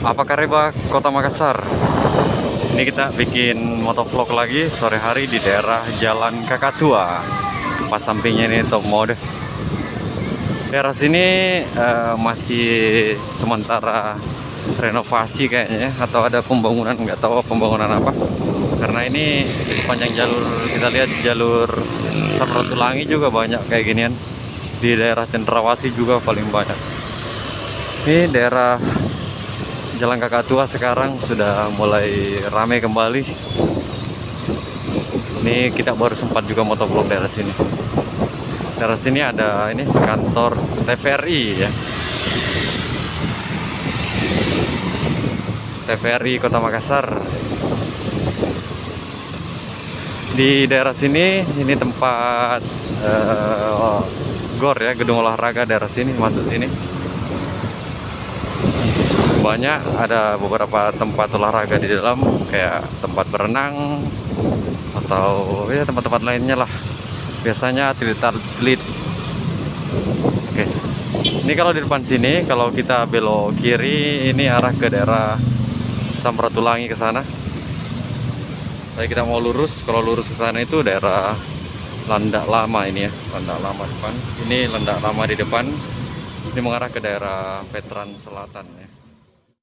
Apa kabar Kota Makassar? Ini kita bikin motovlog lagi sore hari di daerah Jalan Kakatua. Pas sampingnya ini top mode. Daerah sini masih sementara renovasi kayaknya, atau ada pembangunan, nggak tahu pembangunan apa. Karena ini di sepanjang jalur, kita lihat jalur Samratulangi juga banyak kayak ginian. Di daerah Cendrawasih juga paling banyak. Ini daerah Jalan Kakatua sekarang sudah mulai ramai kembali. Ini kita baru sempat juga motovlog daerah sini. Daerah sini ada ini kantor TVRI ya. TVRI Kota Makassar. Di daerah sini ini tempat GOR ya, gedung olahraga daerah sini, masuk sini. Banyak ada beberapa tempat olahraga di dalam, kayak tempat berenang atau ya tempat-tempat lainnya lah. Biasanya atlet-atlet. Oke. Ini kalau di depan sini, kalau kita belok kiri ini arah ke daerah Samratulangi ke sana. Tapi kita mau lurus, kalau lurus ke sana itu daerah Landak Lama ini ya, Landak Lama depan. Ini Landak Lama di depan. Ini mengarah ke daerah Veteran Selatan ya.